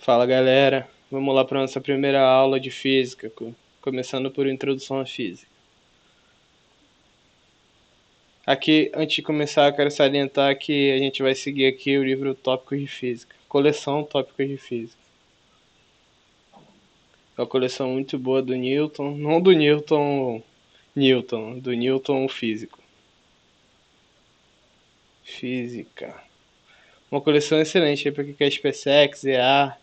Fala galera, vamos lá para nossa primeira aula de física, começando por introdução à física. Aqui, antes de começar, eu quero salientar que a gente vai seguir aqui o livro Tópicos de Física, coleção Tópicos de Física. É uma coleção muito boa do Newton, não do Newton, do Newton o físico. Física. Uma coleção excelente para quem quer SpaceX, EA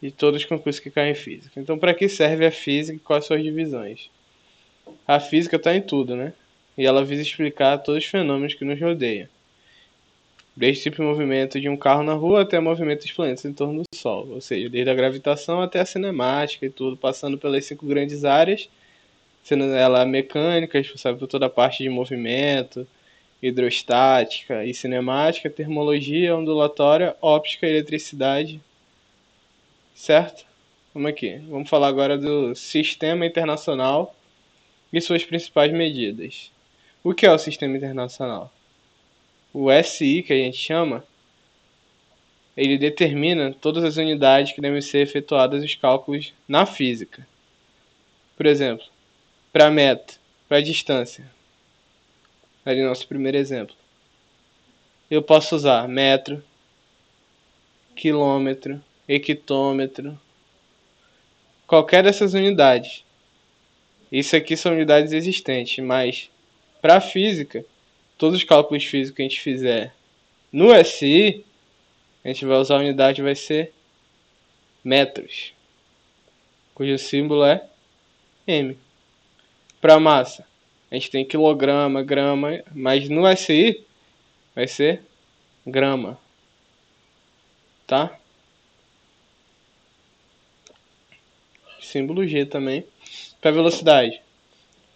e todos os concursos que caem em física. Então, para que serve a física e quais são as divisões? A física está em tudo, né? E ela visa explicar todos os fenômenos que nos rodeiam. Desde o simples movimento de um carro na rua até o movimento dos planetas em torno do Sol. Ou seja, desde a gravitação até a cinemática e tudo, passando pelas 5 grandes áreas, sendo ela mecânica, responsável por toda a parte de movimento, hidrostática e cinemática, termologia, ondulatória, óptica e eletricidade. Certo? Vamos aqui. Vamos falar agora do Sistema Internacional e suas principais medidas. O que é o Sistema Internacional? O SI, que a gente chama, ele determina todas as unidades que devem ser efetuadas os cálculos na física. Por exemplo, para metro, para distância. Ali nosso primeiro exemplo. Eu posso usar metro, quilômetro, hectômetro, qualquer dessas unidades. Isso aqui são unidades existentes, mas para a física, todos os cálculos físicos que a gente fizer no SI, a gente vai usar a unidade, vai ser metros, cujo símbolo é M. Para massa, a gente tem quilograma, grama, mas no SI vai ser grama, tá? Símbolo G também. Para velocidade,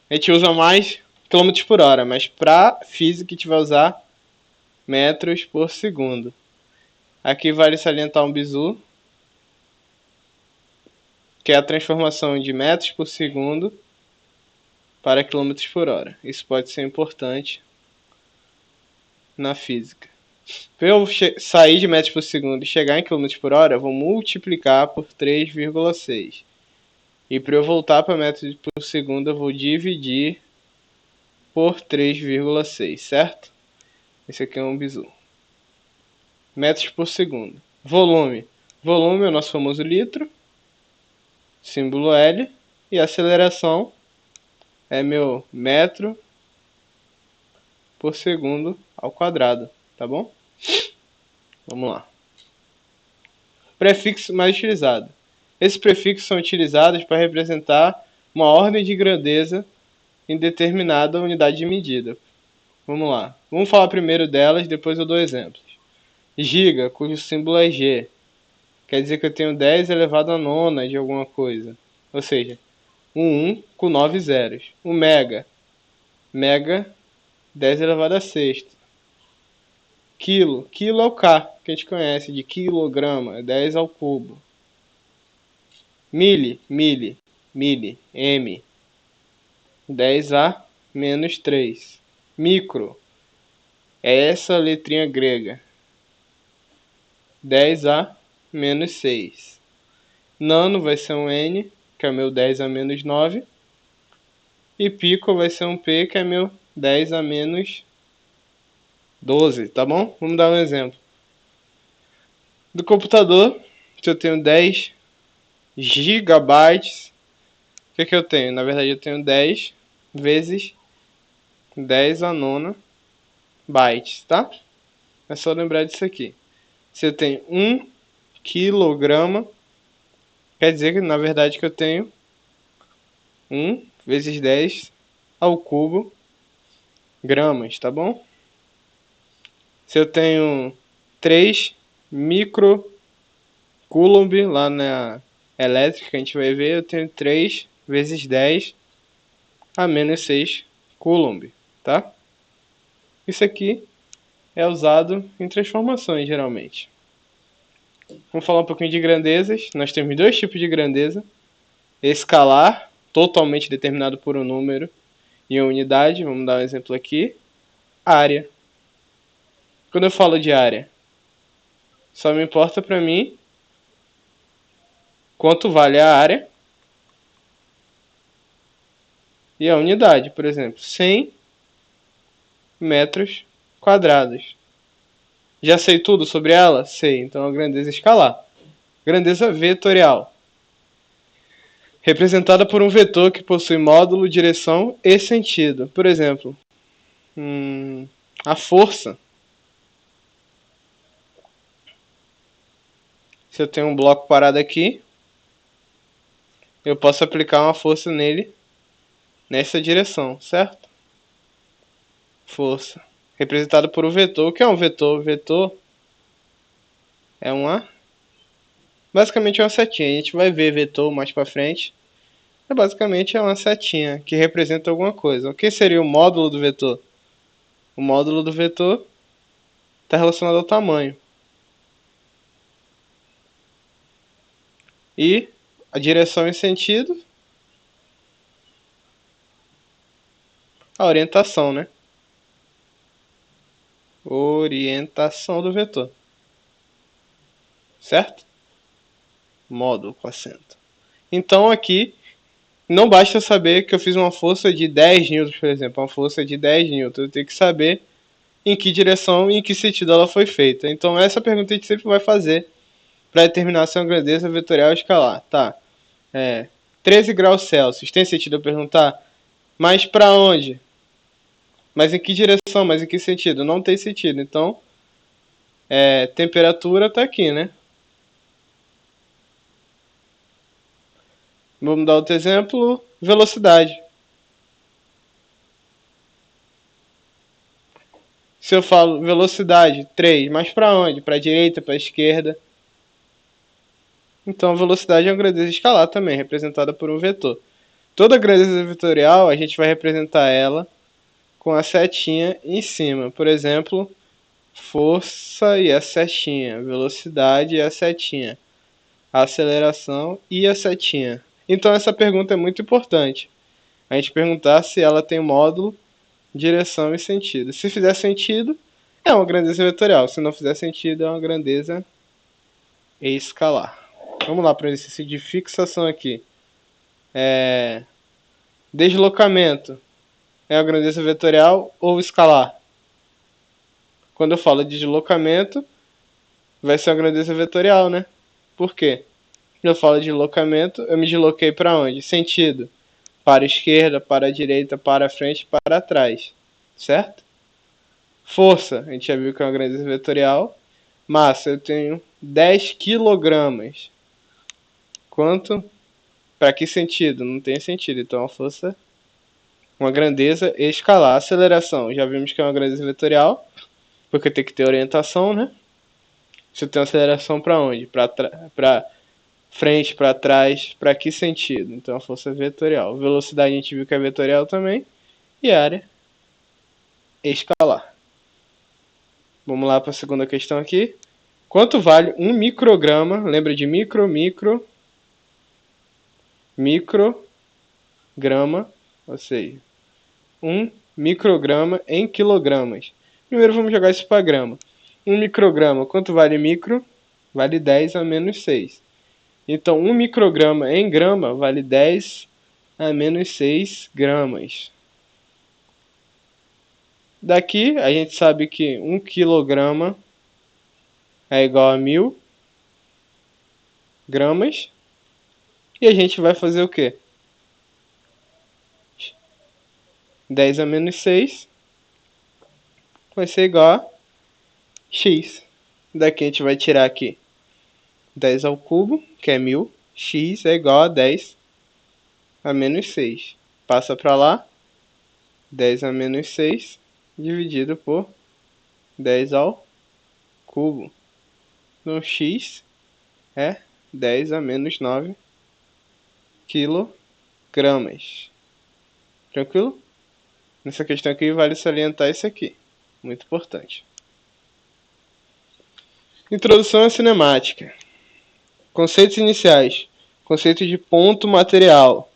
a gente usa mais quilômetros por hora, mas para física a gente vai usar metros por segundo. Aqui vale salientar um bizu, que é a transformação de metros por segundo para quilômetros por hora. Isso pode ser importante na física. Para eu sair de metros por segundo e chegar em quilômetros por hora, eu vou multiplicar por 3,6. E para eu voltar para metros por segundo, eu vou dividir por 3,6, certo? Esse aqui é um bizu. Metros por segundo. Volume. Volume é o nosso famoso litro, símbolo L, e aceleração é meu metro por segundo ao quadrado, tá bom? Vamos lá. Prefixo mais utilizado. Esses prefixos são utilizados para representar uma ordem de grandeza em determinada unidade de medida. Vamos lá. Vamos falar primeiro delas, depois eu dou exemplos. Giga, cujo símbolo é G. Quer dizer que eu tenho 10 elevado a nona de alguma coisa. Ou seja, um 1 com 9 zeros. O mega. Mega, 10 elevado a sexta. Quilo. Quilo é o K, que a gente conhece, de quilograma. 10 ao cubo. Mili. M. 10 a menos 3. Micro. É essa letrinha grega. 10 a menos 6. Nano vai ser um N, que é meu 10 a menos 9. E pico vai ser um P, que é meu 10 a menos 12, tá bom? Vamos dar um exemplo. Do computador, se eu tenho 10 gigabytes, o que eu tenho? Na verdade, eu tenho 10 vezes 10 a nona bytes, tá? É só lembrar disso aqui. Se eu tenho 1 quilograma, quer dizer que na verdade que eu tenho 1 vezes 10 ao cubo gramas, tá bom? Se eu tenho 3 microcoulomb lá na elétrica, a gente vai ver, eu tenho 3 vezes 10 a menos 6 coulomb, tá? Isso aqui é usado em transformações, geralmente. Vamos falar um pouquinho de grandezas. Nós temos dois tipos de grandeza. Escalar, totalmente determinado por um número e uma unidade. Vamos dar um exemplo aqui. Área. Quando eu falo de área, só me importa para mim quanto vale a área e a unidade, por exemplo, 100 metros quadrados. Já sei tudo sobre ela? Sei, então a grandeza escalar. Grandeza vetorial, representada por um vetor que possui módulo, direção e sentido. Por exemplo, a força. Se eu tenho um bloco parado aqui, eu posso aplicar uma força nele nessa direção, certo? Força. Representada por um vetor. O que é um vetor? Vetor é basicamente é uma setinha. A gente vai ver vetor mais para frente. Basicamente é uma setinha que representa alguma coisa. O que seria o módulo do vetor? O módulo do vetor está relacionado ao tamanho. E a direção e sentido, a orientação, né? Orientação do vetor. Certo? Módulo com acento. Então aqui, não basta saber que eu fiz uma força de 10 newtons, por exemplo. Uma força de 10 newtons. Eu tenho que saber em que direção e em que sentido ela foi feita. Então essa pergunta a gente sempre vai fazer para determinar se é uma grandeza vetorial ou escalar. Tá. 13 graus Celsius. Tem sentido eu perguntar? Mas para onde? Mas em que direção? Mas em que sentido? Não tem sentido. Então, temperatura está aqui, né? Vamos dar outro exemplo. Velocidade. Se eu falo velocidade 3, mas para onde? Para a direita, para a esquerda? Então, a velocidade é uma grandeza escalar também, representada por um vetor. Toda grandeza vetorial, a gente vai representar ela com a setinha em cima. Por exemplo, força e a setinha, velocidade e a setinha, a aceleração e a setinha. Então essa pergunta é muito importante. A gente perguntar se ela tem módulo, direção e sentido. Se fizer sentido, é uma grandeza vetorial. Se não fizer sentido, é uma grandeza escalar. Vamos lá para o exercício de fixação aqui. Deslocamento é uma grandeza vetorial ou escalar? Quando eu falo de deslocamento, vai ser uma grandeza vetorial, né? Por quê? Quando eu falo de deslocamento, eu me desloquei para onde? Sentido. Para a esquerda, para a direita, para a frente, para trás. Certo? Força, a gente já viu que é uma grandeza vetorial. Massa, eu tenho 10 quilogramas. Quanto? Para que sentido? Não tem sentido. Então a força, uma grandeza escalar. Aceleração, já vimos que é uma grandeza vetorial, porque tem que ter orientação, né? Se eu tenho aceleração para onde? Para frente, para trás, para que sentido? Então a força é vetorial. Velocidade a gente viu que é vetorial também. E área escalar. Vamos lá para a segunda questão aqui. Quanto vale um micrograma? Lembra de micrograma, ou seja, um micrograma em quilogramas. Primeiro vamos jogar isso para grama. Um micrograma, quanto vale micro? Vale 10 a menos 6. Então, 1 micrograma em grama vale 10 a menos 6 gramas. Daqui, a gente sabe que 1 quilograma é igual a 1000 gramas. E a gente vai fazer o quê? 10 a menos 6 vai ser igual a x. Daqui a gente vai tirar aqui 10 ao cubo, que é 1000. X é igual a 10 a menos 6. Passa para lá. 10 a menos 6 dividido por 10 ao cubo. Então, x é 10 a menos 9 quilogramas. Tranquilo? Nessa questão aqui vale salientar isso aqui. Muito importante. Introdução à cinemática. Conceitos iniciais. Conceito de ponto material.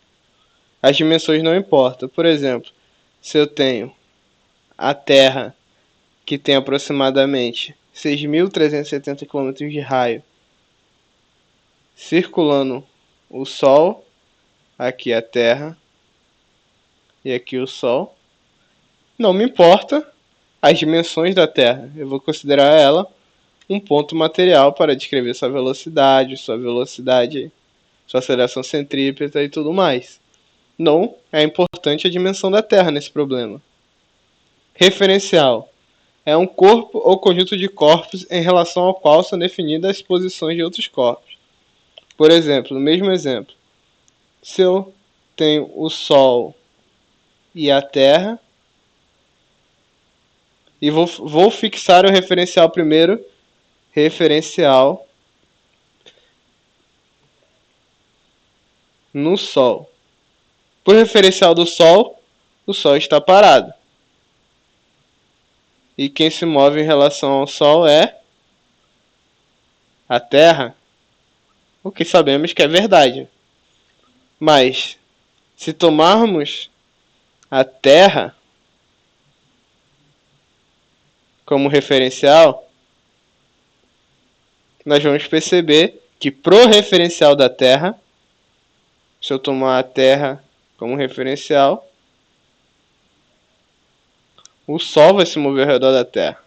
As dimensões não importam. Por exemplo, se eu tenho a Terra, que tem aproximadamente 6.370 km de raio, circulando o Sol, aqui a Terra e aqui o Sol. Não me importa as dimensões da Terra, eu vou considerar ela um ponto material para descrever sua velocidade, sua aceleração centrípeta e tudo mais. Não é importante a dimensão da Terra nesse problema. Referencial é um corpo ou conjunto de corpos em relação ao qual são definidas as posições de outros corpos. Por exemplo, no mesmo exemplo, se eu tenho o Sol e a Terra, e vou fixar o referencial primeiro, referencial no Sol. Por referencial do Sol, o Sol está parado. E quem se move em relação ao Sol é a Terra, o que sabemos que é verdade. Mas, se tomarmos a Terra como referencial, nós vamos perceber que pro referencial da Terra, se eu tomar a Terra como referencial, o Sol vai se mover ao redor da Terra.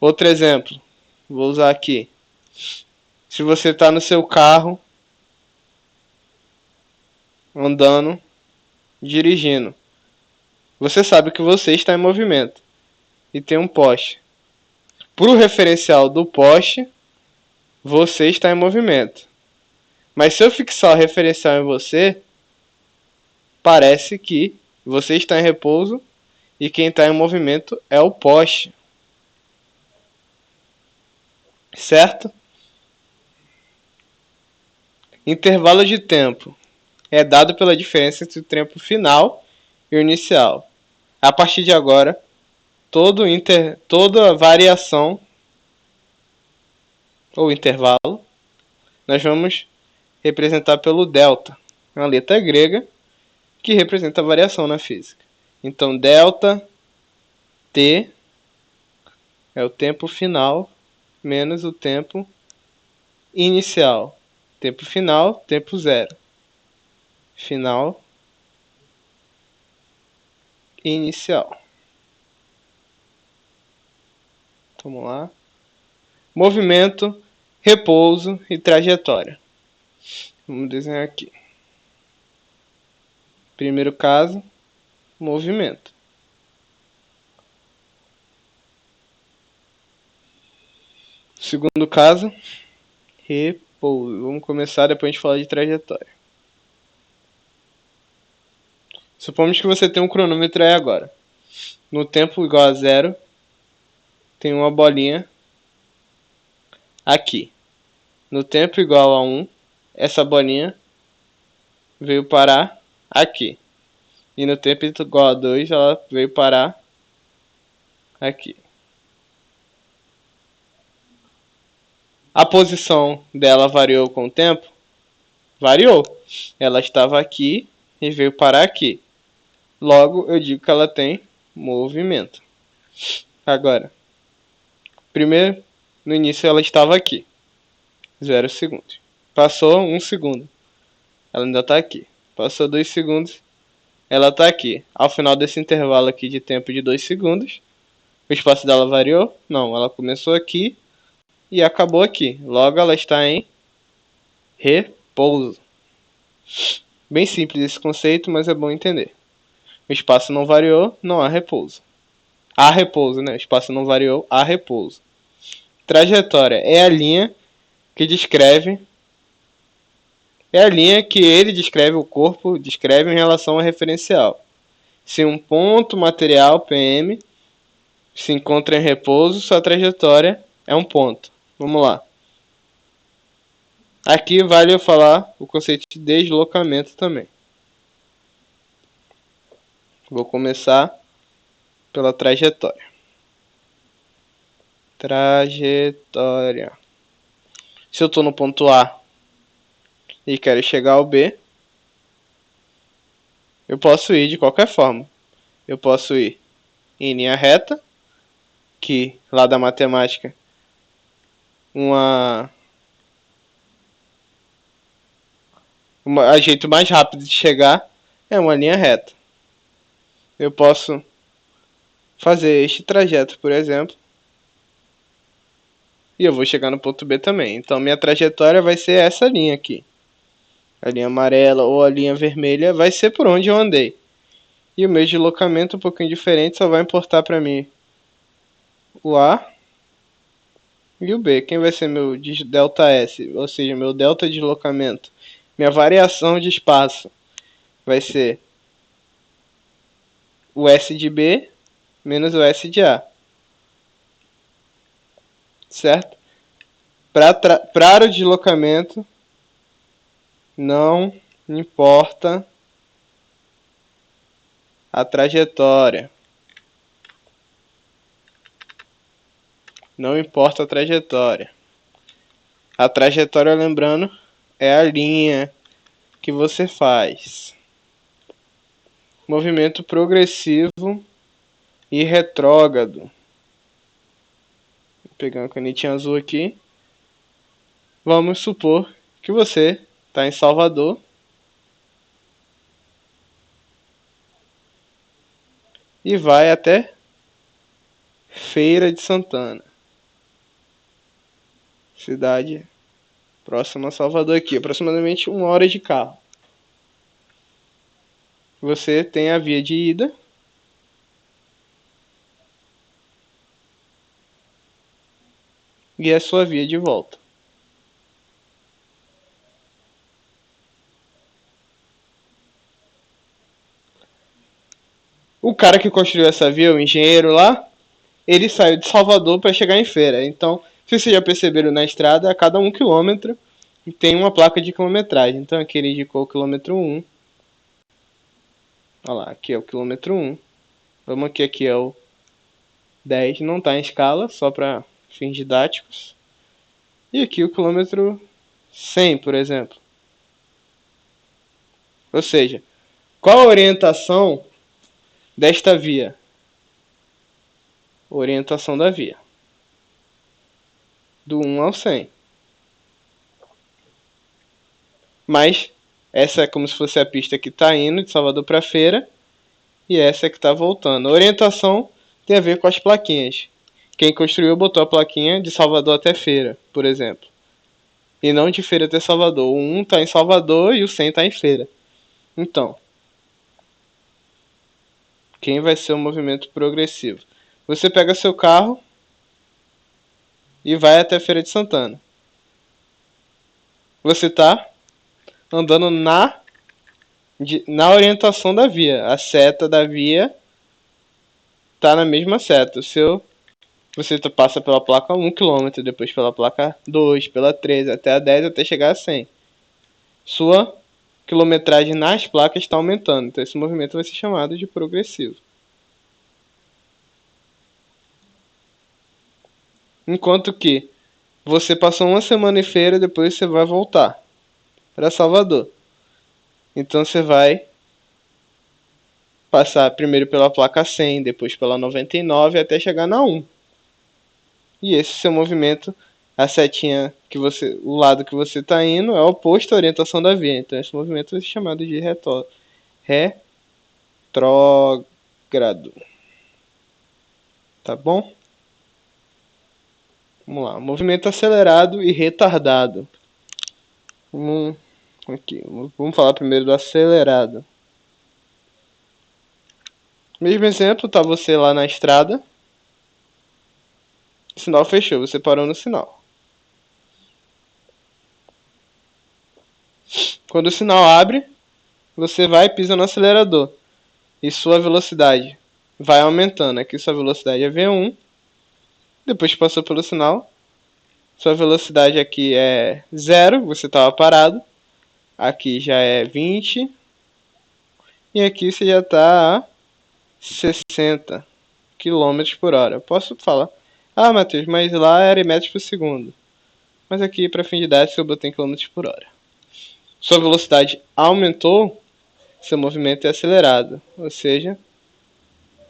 Outro exemplo, vou usar aqui. Se você está no seu carro, andando, dirigindo, você sabe que você está em movimento e tem um poste. Para o referencial do poste, você está em movimento. Mas se eu fixar o referencial em você, parece que você está em repouso e quem está em movimento é o poste. Certo? Intervalo de tempo é dado pela diferença entre o tempo final e o inicial. A partir de agora, toda variação ou intervalo, nós vamos representar pelo delta, uma letra grega que representa a variação na física. Então, delta t é o tempo final menos o tempo inicial. Tempo final, tempo zero. Final, inicial. Vamos lá. Movimento, repouso e trajetória. Vamos desenhar aqui. Primeiro caso, movimento. Segundo caso, repouso. Vamos começar depois a gente falar de trajetória. Supomos que você tem um cronômetro aí agora. No tempo igual a zero, tem uma bolinha aqui. No tempo igual a 1, essa bolinha veio parar aqui. E no tempo igual a 2, ela veio parar aqui. A posição dela variou com o tempo? Variou. Ela estava aqui e veio parar aqui. Logo, eu digo que ela tem movimento. Agora, primeiro, no início ela estava aqui. 0 segundos. Passou 1 segundo. Ela ainda está aqui. Passou 2 segundos. Ela está aqui. Ao final desse intervalo aqui de tempo de 2 segundos, o espaço dela variou? Não, ela começou aqui e acabou aqui. Logo, ela está em repouso. Bem simples esse conceito, mas é bom entender. O espaço não variou, não há repouso. Há repouso, né? O espaço não variou, há repouso. Trajetória é a linha que descreve... É a linha que ele descreve, o corpo descreve em relação ao referencial. Se um ponto material, PM, se encontra em repouso, sua trajetória é um ponto. Vamos lá. Aqui vale eu falar o conceito de deslocamento também. Vou começar pela trajetória. Trajetória. Se eu estou no ponto A e quero chegar ao B, eu posso ir de qualquer forma. Eu posso ir em linha reta, que lá da matemática, uma O jeito mais rápido de chegar é uma linha reta. Eu posso fazer este trajeto, por exemplo, e eu vou chegar no ponto B também. Então minha trajetória vai ser essa linha aqui. A linha amarela ou a linha vermelha vai ser por onde eu andei. E o meu deslocamento um pouquinho diferente só vai importar para mim o A e o B. Quem vai ser meu delta S, ou seja, meu delta de deslocamento? Minha variação de espaço vai ser o S de B menos o S de A. Certo? Para o deslocamento, não importa a trajetória. Não importa a trajetória. A trajetória, lembrando, é a linha que você faz. Movimento progressivo e retrógrado. Vou pegar uma canetinha azul aqui. Vamos supor que você está em Salvador e vai até Feira de Santana. Cidade próxima a Salvador aqui, aproximadamente 1 hora de carro. Você tem a via de ida e a sua via de volta. O cara que construiu essa via, o engenheiro lá, ele saiu de Salvador para chegar em Feira. Então, se vocês já perceberam na estrada, a cada 1 quilômetro tem uma placa de quilometragem. Então aqui ele indicou o quilômetro 1. Olha lá, aqui é o quilômetro 1. Vamos aqui é o 10. Não está em escala, só para fins didáticos. E aqui o quilômetro 100, por exemplo. Ou seja, qual a orientação desta via? Orientação da via. Do 1 ao 100. Mas essa é como se fosse a pista que está indo de Salvador para Feira. E essa é que está voltando. A orientação tem a ver com as plaquinhas. Quem construiu botou a plaquinha de Salvador até Feira, por exemplo. E não de Feira até Salvador. O 1 está em Salvador e o 100 está em Feira. Então, quem vai ser o movimento progressivo? Você pega seu carro e vai até Feira de Santana. Você está andando na orientação da via. A seta da via está na mesma seta. Você passa pela placa 1 km, depois pela placa 2, pela 3, até a 10, até chegar a 100. Sua quilometragem nas placas está aumentando. Então esse movimento vai ser chamado de progressivo. Enquanto que você passou 1 semana em Feira, depois você vai voltar para Salvador. Então você vai passar primeiro pela placa 100, depois pela 99 até chegar na 1. E esse seu movimento, a setinha que você, o lado que você está indo é oposto à orientação da via. Então esse movimento vai ser chamado de retrógrado. Tá bom? Vamos lá. Movimento acelerado e retardado. Vamos falar primeiro do acelerado. Mesmo exemplo, tá você lá na estrada. O sinal fechou, você parou no sinal. Quando o sinal abre, você vai e pisa no acelerador. E sua velocidade vai aumentando. Aqui sua velocidade é V1. Depois que passou pelo sinal, sua velocidade aqui é 0, você estava parado. Aqui já é 20. E aqui você já está a 60 km por hora. Posso falar? Ah, Matheus, mas lá era em metros por segundo. Mas aqui, para fim didático, eu botei em km por hora. Sua velocidade aumentou, seu movimento é acelerado. Ou seja,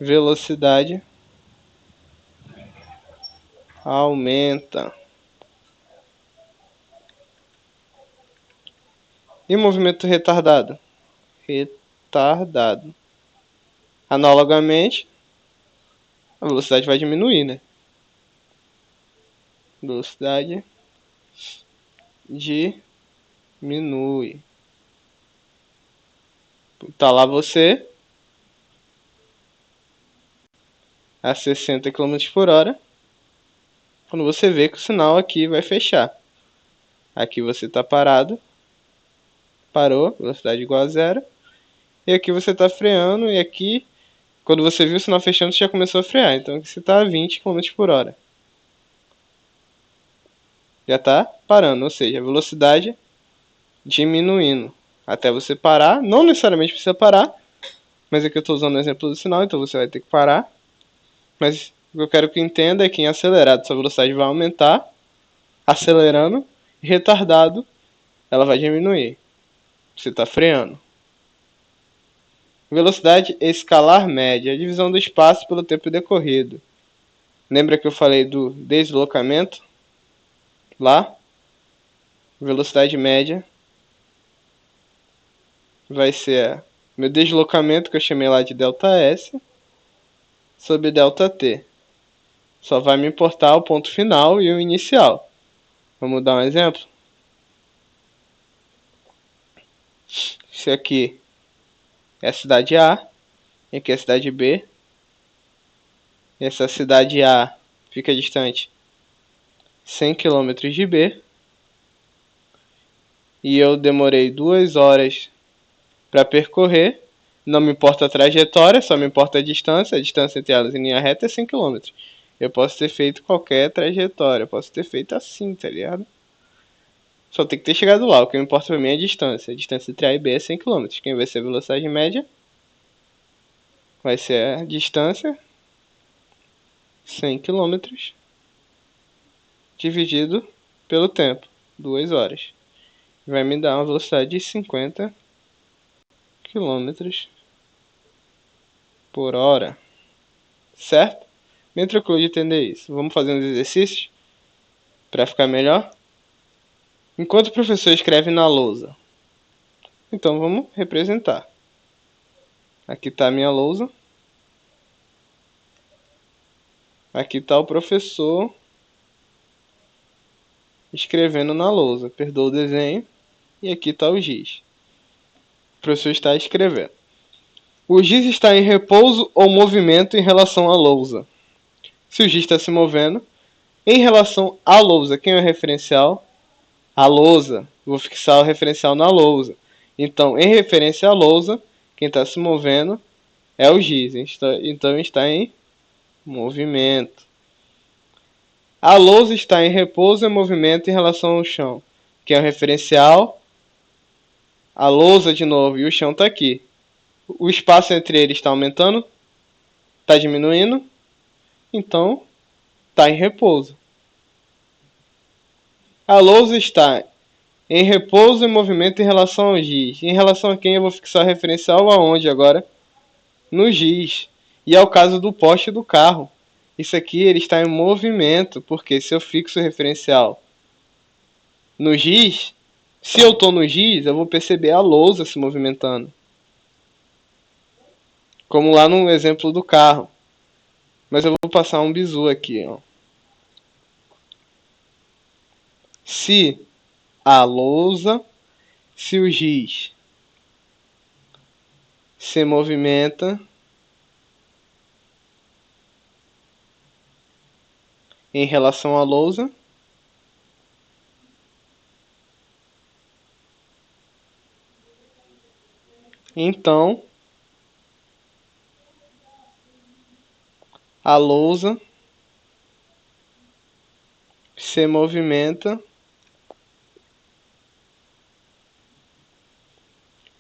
velocidade aumenta. E movimento retardado? Retardado. Analogamente, a velocidade vai diminuir, né? Velocidade diminui. Tá lá você a 60 km por hora. Quando você vê que o sinal aqui vai fechar. Aqui você está parado. Parou, velocidade igual a zero. E aqui você está freando. E aqui, quando você viu o sinal fechando, você já começou a frear. Então aqui você está a 20 km por hora. Já está parando, ou seja, a velocidade diminuindo. Até você parar. Não necessariamente precisa parar. Mas aqui eu estou usando o exemplo do sinal, então você vai ter que parar. Mas o que eu quero que entenda é que em acelerado sua velocidade vai aumentar, acelerando, e retardado ela vai diminuir. Você está freando. Velocidade escalar média, a divisão do espaço pelo tempo decorrido. Lembra que eu falei do deslocamento? Lá, velocidade média vai ser meu deslocamento, que eu chamei lá de ΔS, sobre ΔT. Só vai me importar o ponto final e o inicial. Vamos dar um exemplo? Isso aqui é a cidade A, e aqui é a cidade B. E essa cidade A fica distante 100 km de B. E eu demorei 2 horas para percorrer. Não me importa a trajetória, só me importa a distância. A distância entre elas em linha reta é 100 km. Eu posso ter feito qualquer trajetória. Eu posso ter feito assim, tá ligado? Só tem que ter chegado lá. O que me importa pra mim é a distância. A distância entre A e B é 100 km. Quem vai ser a velocidade média? Vai ser a distância 100 km dividido pelo tempo, 2 horas. Vai me dar uma velocidade de 50 km por hora. Certo? Bem tranquilo de entender isso. Vamos fazer uns exercícios para ficar melhor? Enquanto o professor escreve na lousa. Então vamos representar. Aqui está a minha lousa. Aqui está o professor escrevendo na lousa. Perdoa o desenho. E aqui está o giz. O professor está escrevendo. O giz está em repouso ou movimento em relação à lousa. Se o giz está se movendo, em relação à lousa, quem é o referencial? A lousa. Vou fixar o referencial na lousa. Então, em referência à lousa, quem está se movendo é o giz. Então, está em movimento. A lousa está em repouso e movimento em relação ao chão. Quem é o referencial? A lousa de novo. E o chão está aqui. O espaço entre eles está aumentando? Está diminuindo? Então, está em repouso. A lousa está em repouso e movimento em relação ao giz. Em relação a quem eu vou fixar o referencial aonde agora? No giz. E é o caso do poste do carro. Isso aqui ele está em movimento, porque se eu fixo o referencial no giz, se eu estou no giz, eu vou perceber a lousa se movimentando. Como lá no exemplo do carro. Mas eu vou passar um bizu aqui. Ó. Se a lousa, se o giz se movimenta em relação à lousa, então a lousa se movimenta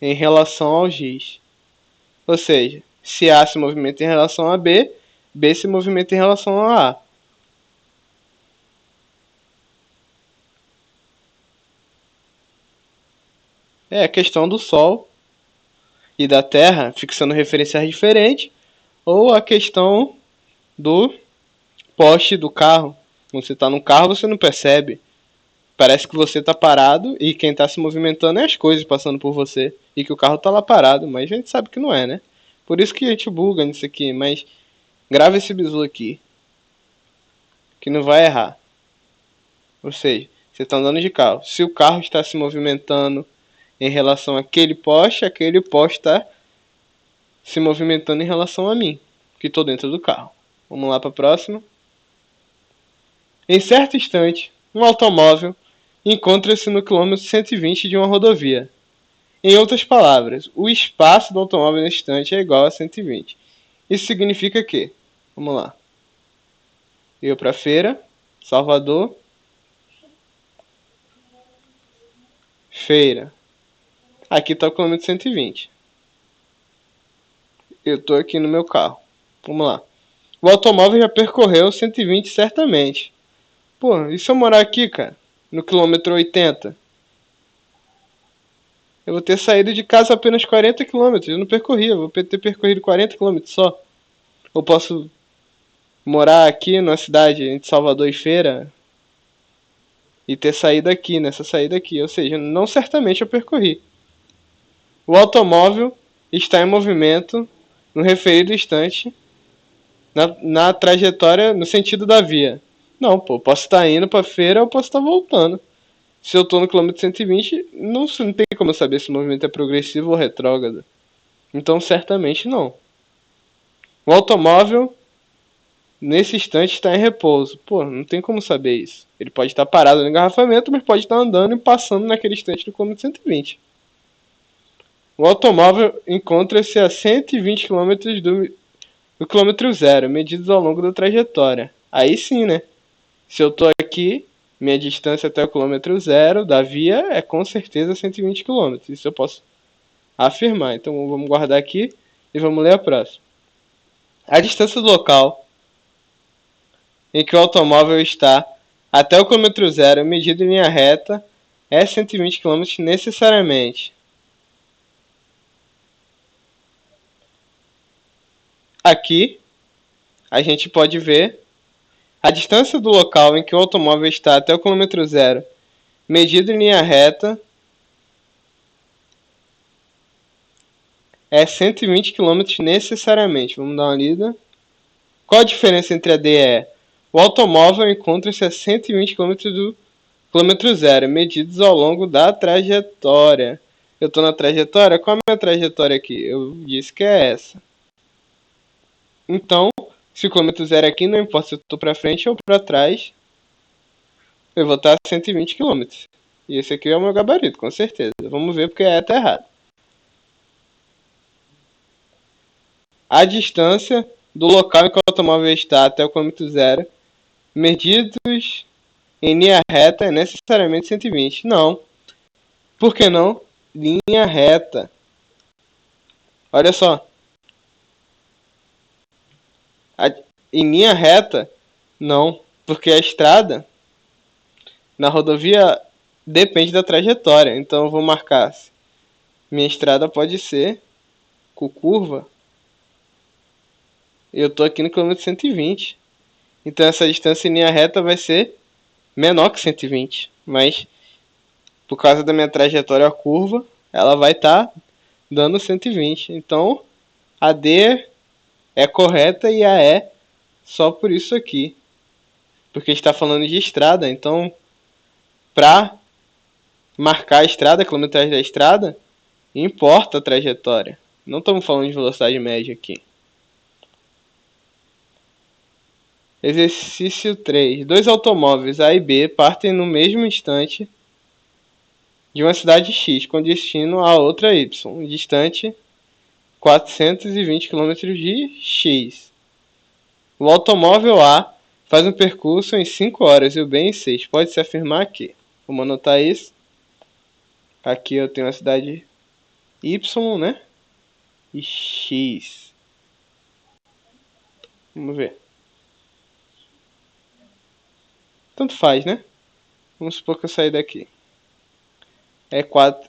em relação ao giz. Ou seja, se A se movimenta em relação a B, B se movimenta em relação a A. É a questão do Sol e da Terra fixando referenciais diferentes, ou a questão do poste do carro. Quando você está no carro, você não percebe. Parece que você tá parado e quem tá se movimentando é as coisas passando por você. E que o carro tá lá parado, mas a gente sabe que não é, né? Por isso que a gente buga nisso aqui, mas grava esse bizu aqui, que não vai errar. Ou seja, você está andando de carro. Se o carro está se movimentando em relação àquele poste, aquele poste está se movimentando em relação a mim, que estou dentro do carro. Vamos lá para a próxima. Em certo instante, um automóvel encontra-se no quilômetro 120 de uma rodovia. Em outras palavras, o espaço do automóvel nesse instante é igual a 120. Isso significa que, vamos lá, eu para feira, Salvador, feira. Aqui está o quilômetro 120. Eu estou aqui no meu carro. Vamos lá. O automóvel já percorreu 120 certamente. Pô, e se eu morar aqui, cara? No quilômetro 80? Eu vou ter saído de casa apenas 40 quilômetros. Eu não percorri, eu vou ter percorrido 40 quilômetros só. Eu posso morar aqui na cidade entre Salvador e Feira e ter saído aqui, nessa saída aqui. Ou seja, não certamente eu percorri. O automóvel está em movimento no referido instante na trajetória, no sentido da via. Não, pô, posso estar indo pra feira ou posso estar voltando. Se eu tô no quilômetro 120, não tem como eu saber se o movimento é progressivo ou retrógrado. Então, certamente não. O automóvel, nesse instante, está em repouso. Pô, não tem como saber isso. Ele pode estar parado no engarrafamento, mas pode estar andando e passando naquele instante do quilômetro 120. O automóvel encontra-se a 120 km do quilômetro zero, medidos ao longo da trajetória. Aí sim, né? Se eu tô aqui, minha distância até o quilômetro zero da via é com certeza 120 km. Isso eu posso afirmar. Então vamos guardar aqui e vamos ler a próxima. A distância do local em que o automóvel está até o quilômetro zero, medida em linha reta, é 120 km necessariamente. Aqui a gente pode ver a distância do local em que o automóvel está até o quilômetro zero, medida em linha reta, é 120 km necessariamente. Vamos dar uma lida. Qual a diferença entre a D e E? O automóvel encontra-se a 120 km do quilômetro zero, medidos ao longo da trajetória. Eu estou na trajetória? Qual é a minha trajetória aqui? Eu disse que é essa. Então, se o quilômetro zero aqui, não importa se eu estou para frente ou para trás, eu vou estar a 120 km. E esse aqui é o meu gabarito, com certeza. Vamos ver porque é tá errado. A distância do local em que o automóvel está até o quilômetro zero, medidos em linha reta, é necessariamente 120. Não. Por que não? Linha reta. Olha só. Em linha reta, não. Porque a estrada, na rodovia, depende da trajetória. Então eu vou marcar. Minha estrada pode ser com curva. Eu estou aqui no quilômetro 120. Então essa distância em linha reta vai ser menor que 120. Mas por causa da minha trajetória curva, ela vai estar dando 120. Então a D é correta e a E só por isso aqui. Porque está falando de estrada. Então, para marcar a estrada, a quilometragem da estrada, importa a trajetória. Não estamos falando de velocidade média aqui. Exercício 3. Dois automóveis A e B partem no mesmo instante de uma cidade X com destino a outra Y, distante 420 km de X. O automóvel A faz um percurso em 5 horas e o B em 6. Pode-se afirmar que, vamos anotar isso. Aqui eu tenho a cidade Y, né? E X. Vamos ver. Tanto faz, né? Vamos supor que eu sair daqui.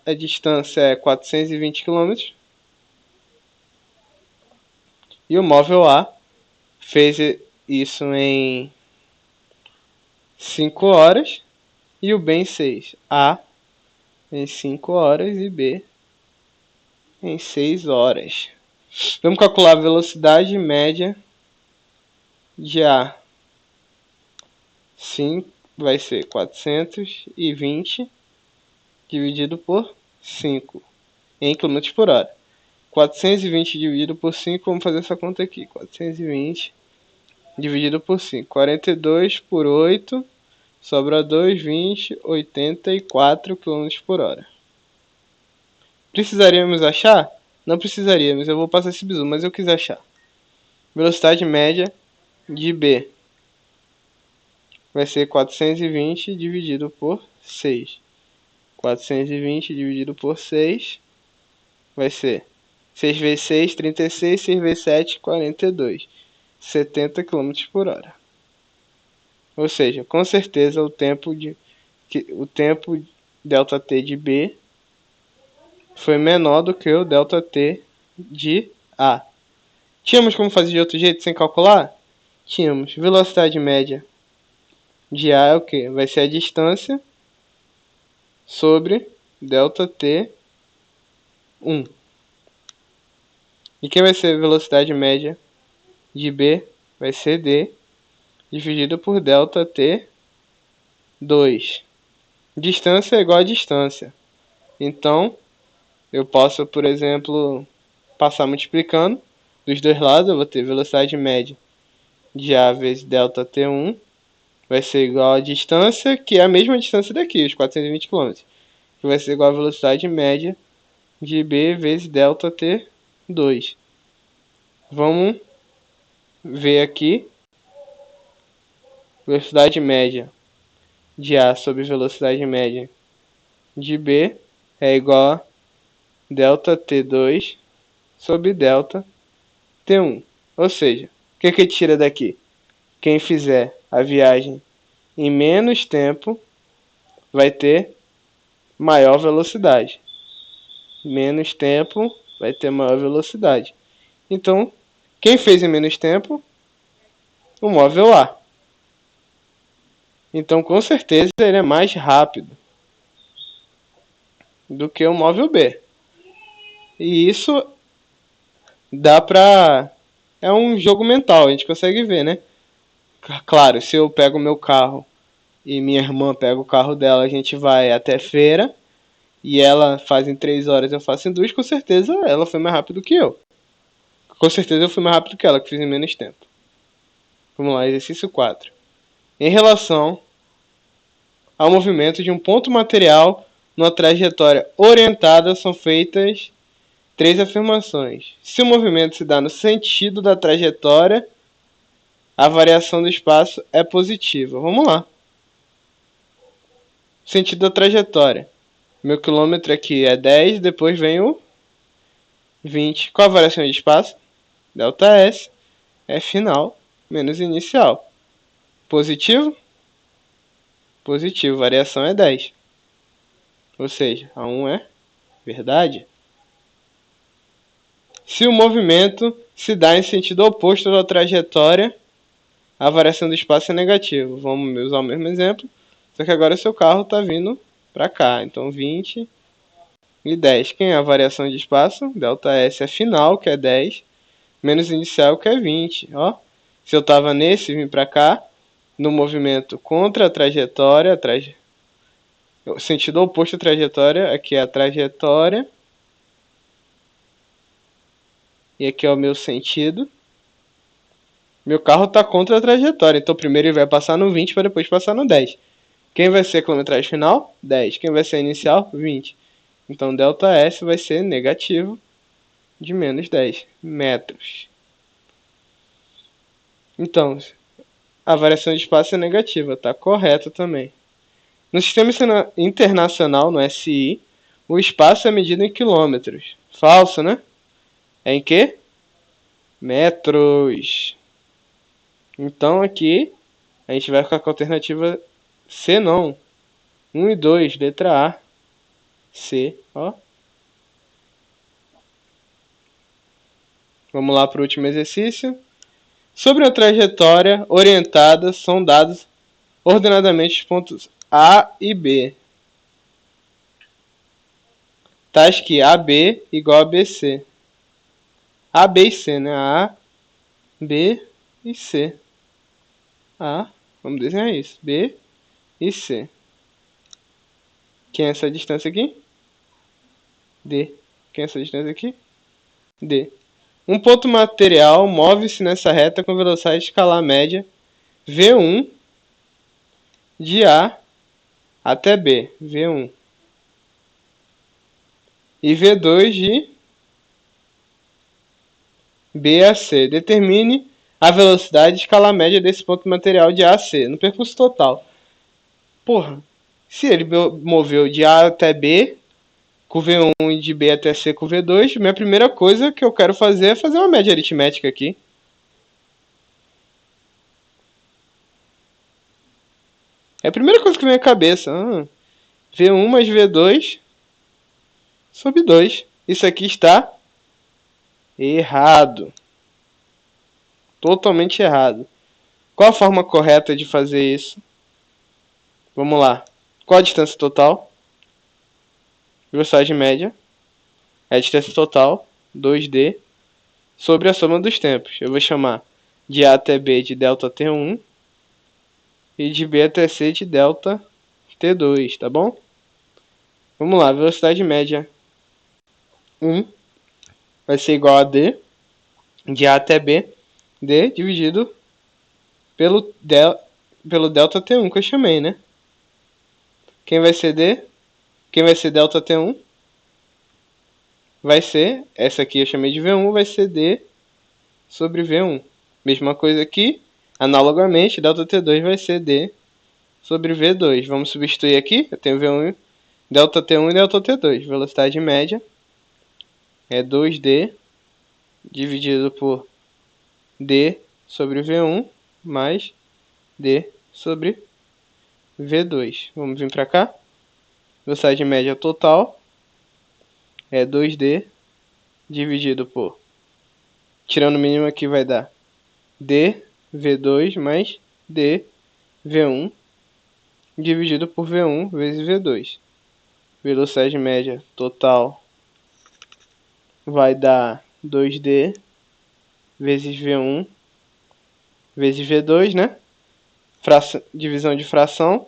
A distância é 420 km. E o móvel A fez isso em 5 horas. e o B em 6. A em 5 horas e B em 6 horas. Vamos calcular a velocidade média de A. 5 vai ser 420 dividido por 5 em km por hora. 420 dividido por 5, vamos fazer essa conta aqui. 420 dividido por 5. 42 por 8, sobra 2, 20, 84 km por hora. Precisaríamos achar? Não precisaríamos, eu vou passar esse bizu, mas eu quis achar. Velocidade média de B vai ser 420 dividido por 6. 420 dividido por 6 vai ser 6 vezes 6, 36, 6 vezes 7, 42. 70 km por hora. Ou seja, com certeza o tempo ΔT de B foi menor do que o ΔT de A. Tínhamos como fazer de outro jeito sem calcular? Tínhamos. Velocidade média de A é o que? Vai ser a distância sobre ΔT1. E quem vai ser a velocidade média de B? Vai ser D dividido por ΔT2. Distância é igual a distância. Então, eu posso, por exemplo, passar multiplicando dos dois lados. Eu vou ter velocidade média de A vezes ΔT1 vai ser igual a distância, que é a mesma distância daqui, os 420 km. Que vai ser igual a velocidade média de B vezes ΔT2. Vamos ver aqui. Velocidade média de A sobre velocidade média de B é igual a ΔT2 sobre ΔT1. Ou seja, o que tira daqui? Quem fizer a viagem em menos tempo vai ter maior velocidade. Menos tempo vai ter maior velocidade. Então, quem fez em menos tempo? O móvel A. Então, com certeza, ele é mais rápido do que o móvel B. E isso dá pra... É um jogo mental, a gente consegue ver, né? Claro, se eu pego o meu carro e minha irmã pega o carro dela, a gente vai até feira e ela faz em 3 horas, eu faço em 2, com certeza ela foi mais rápido que eu. Com certeza eu fui mais rápido que ela, que fiz em menos tempo. Vamos lá, exercício 4. Em relação ao movimento de um ponto material numa trajetória orientada, são feitas 3 afirmações. Se o movimento se dá no sentido da trajetória, a variação do espaço é positiva. Vamos lá. Sentido da trajetória. Meu quilômetro aqui é 10, depois vem o 20. Qual a variação de espaço? ΔS é final menos inicial. Positivo? Positivo. Variação é 10. Ou seja, a 1 é verdade. Se o movimento se dá em sentido oposto da trajetória, a variação do espaço é negativa. Vamos usar o mesmo exemplo, só que agora o seu carro está vindo para cá. Então 20 e 10. Quem é a variação de espaço? ΔS é final, que é 10, menos inicial, que é 20. Ó, se eu estava nesse e vim para cá, no movimento contra a trajetória, o sentido oposto à trajetória, aqui é a trajetória, e aqui é o meu sentido. Meu carro está contra a trajetória, então primeiro ele vai passar no 20 para depois passar no 10. Quem vai ser a quilometragem final? 10. Quem vai ser a inicial? 20. Então ΔS vai ser negativo de menos 10 metros. Então, a variação de espaço é negativa, está correto também. No sistema internacional, no SI, o espaço é medido em quilômetros. Falso, né? É em quê? Metros. Então aqui a gente vai ficar com a alternativa C não. 1 e 2, letra A. C, ó. Vamos lá para o último exercício. Sobre a trajetória orientada, são dados ordenadamente os pontos A e B. Tais que AB igual a BC. A, B e C, né? A, B e C. A, vamos desenhar isso. B e C. Quem é essa distância aqui? D. Quem é essa distância aqui? D. Um ponto material move-se nessa reta com velocidade escalar média V1 de A até B. V1. E V2 de B a C. Determine a velocidade escalar média desse ponto material de A a C no percurso total. Porra, se ele moveu de A até B com V1 e de B até C com V2, minha primeira coisa que eu quero fazer é fazer uma média aritmética aqui. É a primeira coisa que vem à cabeça. V1 mais V2 sobre 2. Isso aqui está errado. Totalmente errado. Qual a forma correta de fazer isso? Vamos lá. Qual a distância total? Velocidade média. É a distância total, 2D, sobre a soma dos tempos. Eu vou chamar de A até B de delta T1 e de B até C de delta T2, tá bom? Vamos lá, velocidade média 1 vai ser igual a D, de A até B, D dividido pelo delta T1 que eu chamei, né? Quem vai ser D? Quem vai ser delta T1? Vai ser, essa aqui eu chamei de V1, vai ser D sobre V1. Mesma coisa aqui, analogamente, delta T2 vai ser D sobre V2. Vamos substituir aqui, eu tenho V1, delta T1 e delta T2. Velocidade média é 2D dividido por D sobre V1 mais D sobre V2. Vamos vir para cá. Velocidade média total é 2D dividido por, tirando o mínimo aqui vai dar D V2 mais D V1 dividido por V1 vezes V2. Velocidade média total vai dar 2D vezes V1 vezes V2, né? Divisão de fração.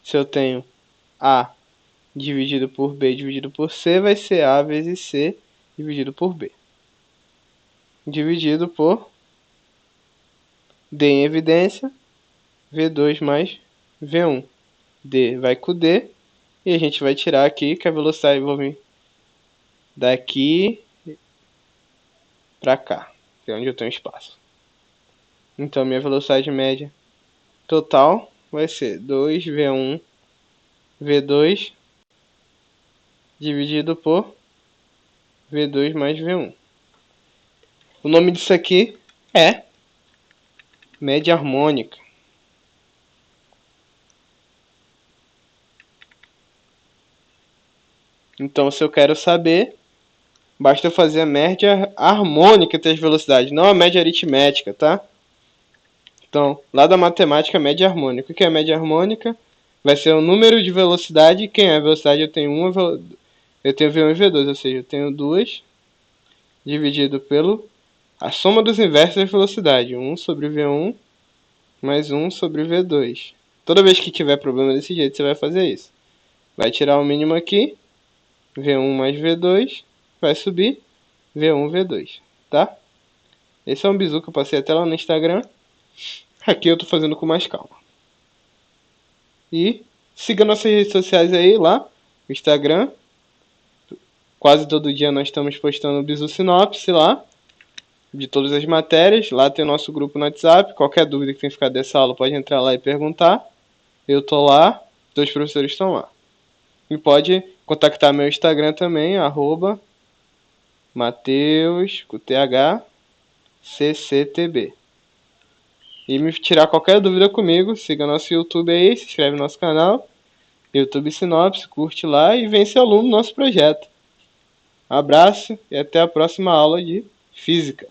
Se eu tenho A dividido por B dividido por C, vai ser A vezes C dividido por B. Dividido por D em evidência, V2 mais V1. D vai com D. E a gente vai tirar aqui que a velocidade, vou vir daqui para cá, que é onde eu tenho espaço. Então, minha velocidade média total vai ser 2V1 V2 dividido por V2 mais V1. O nome disso aqui é média harmônica. Então, se eu quero saber, basta eu fazer a média harmônica entre as velocidades, não a média aritmética, tá? Então, lá da matemática, média harmônica. O que é média harmônica? Vai ser o número de velocidade. Quem é a velocidade? Eu tenho V1 e V2, ou seja, eu tenho 2 dividido pelo a soma dos inversos da velocidade. 1 sobre V1 mais 1 sobre V2. Toda vez que tiver problema desse jeito, você vai fazer isso. Vai tirar o mínimo aqui. V1 mais V2 vai subir V1, V2, tá? Esse é um bizu que eu passei até lá no Instagram. Aqui eu tô fazendo com mais calma. E siga nossas redes sociais aí lá, Instagram. Quase todo dia nós estamos postando bizu sinopse lá, de todas as matérias. Lá tem o nosso grupo no WhatsApp. Qualquer dúvida que tenha ficado dessa aula pode entrar lá e perguntar. Eu tô lá, dois professores estão lá. E pode contactar meu Instagram também, @Mateus, com TH, CCTB. E me tirar qualquer dúvida comigo, siga nosso YouTube aí, se inscreve no nosso canal, YouTube Sinopse, curte lá e vem ser aluno do nosso projeto. Abraço e até a próxima aula de Física.